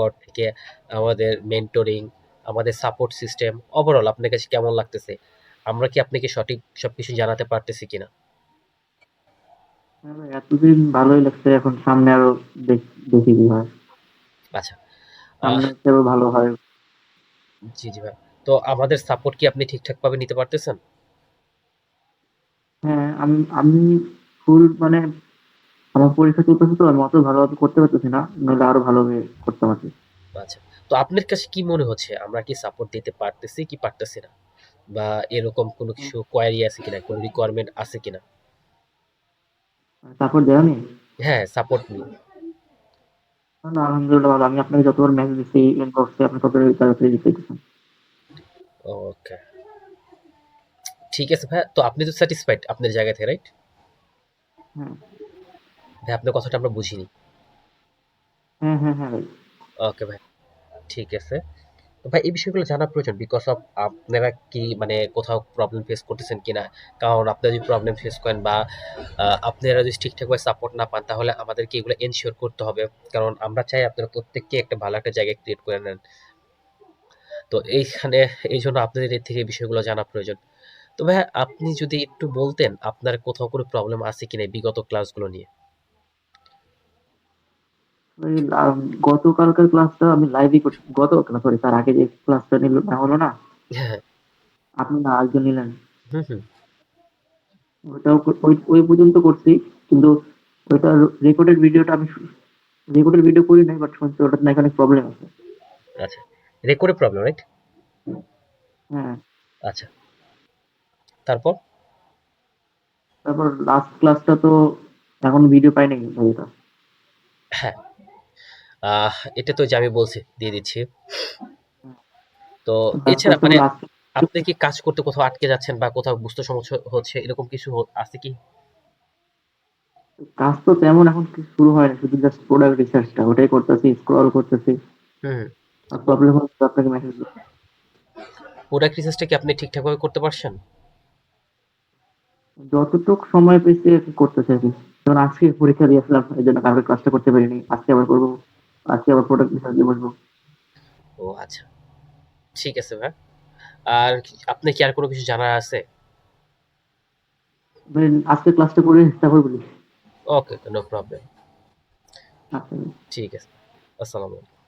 পর থেকে আমাদের মেন্টরিং, আমাদের সাপোর্ট সিস্টেম ওভারঅল আপনার কাছে কেমন লাগতেছে? আমরা কি আপনাকে সঠিক সবকিছু জানাতে পারতেছি কিনা? হ্যাঁ ভাই, এতদিন ভালোই লাগছে, এখন সামনে আরো দেখি কি হয়। আচ্ছা। আহ সামনে হচ্ছে আরো ভালো হয়। জি, জি ভাই। তো আমাদের সাপোর্ট কি আপনি ঠিকঠাকভাবে নিতে পারতেছেন? হ্যাঁ, আমি ফুল মানে আমার পরীক্ষা চলতেছে, তো আমি অত ভালোভাবে করতে পারতেছি না, নইলে আরো ভালোভাবে করতে পারছি। আচ্ছা। তো আপনার কাছে কি মনে হচ্ছে আমরা কি সাপোর্ট দিতে পারতেছি কি পারতেছি না? বা এরকম কোনো কিছু কোয়েরি আছে কিনা, কোনো রিকোয়ারমেন্ট আছে কিনা? তারপর দেওয়া হ্যাঁ, সাপোর্ট নিয়ে। না, আলহামদুলিল্লাহ ভালো। আমি আপনাকে যতবার মেসেজ দিচ্ছি ইনবক্সে, আপনি ততবারই তাড়াতাড়ি রিপ্লাই দিচ্ছেন। ওকে। ঠিক আছে ভাইয়া। তো আপনি তো স্যাটিসফাইড আপনার জায়গা থেকে, রাইট? হ্যাঁ, ভাই আপনার কথাটা আমরা বুঝিনি। হ্যাঁ, হ্যাঁ, হ্যাঁ ভাই। ওকে ভাই, ঠিক আছে। তো ভাই এই বিষয়গুলো জানা প্রয়োজন বিকজ অফ আপনারা কি মানে কোথাও প্রবলেম ফেস করতেছেন কিনা। কারণ আপনারা যদি প্রবলেম ফেস করেন বা আপনারা যদি ঠিকঠাকভাবে সাপোর্ট না পান তাহলে আমাদেরকে এগুলো এনশিওর করতে হবে। কারণ আমরা চাই আপনারা প্রত্যেককে একটা ভালো একটা জায়গায় ক্রিয়েট করে নেন। তো এইখানে এই জন্য আপনাদের এর থেকে এই বিষয়গুলো জানা প্রয়োজন। তো ভাইয়া আপনি যদি একটু বলতেন আপনার কোথাও কোনো প্রবলেম আছে কিনা এই বিগত ক্লাসগুলো নিয়ে? ওই গতকালকার ক্লাসটা আমি লাইভই করছি। গত না, সরি, তার আগে যে ক্লাসটা হলো না, হ্যাঁ, আপনি না আরেকজন নিলেন, হুম, হুম। ওটাও ওই পর্যন্ত করছি। কিন্তু ওইটা রেকর্ডেড ভিডিও করি নাই, বাট শুনছি ওটাতে নাকি অনেক প্রবলেম আছে। আচ্ছা, রেকর্ডের প্রবলেম, রাইট? হ্যাঁ। আচ্ছা, তারপর? তারপর লাস্ট ক্লাসটা তো এখন ভিডিও পাই নাই ভাই এটা। হ্যাঁ, এটা তো যে আমি বলছি দিয়ে দিচ্ছি। তো লাস্ট এছাড়া ক্লাসটা মানে বলে আজকে আপনি কি কাজ করতে কোথাও আটকে যাচ্ছেন বা কোথাও বুঝতে সমস্যা হচ্ছে এরকম কিছু আছে কি? কাজ তো তেমন এখন কিছু শুরু হয় না, শুধু জাস্ট প্রোডাক্ট রিসার্চটা ওটাই করতেছি, স্ক্রল করতেছি। হুম। আর প্রবলেম হচ্ছে আপনাকে মেসেজ দিই। প্রোডাক্ট রিসার্চটা কি আপনি ঠিকঠাকভাবে করতে পারছেন? যতটুকু সময় পেয়েছি আর কি করতেছি আর কি। যেমন আজকে পরীক্ষা দিয়েছিলাম, এই জন্য কালকে ক্লাসটা করতে পারিনি, আজকে আবার করবো। আজকে আবার প্রোডাক্ট রিসার্চ দিয়ে বসবো। ও আচ্ছা, ঠিক আছে ভাই। আর আপনি কি আর কোনো কিছু জানার আছে? মানে আজকে ক্লাসটা করে তারপর বলি। ওকে, নো প্রবলেম। আচ্ছা। ঠিক আছে। আসসালামু আলাইকুম।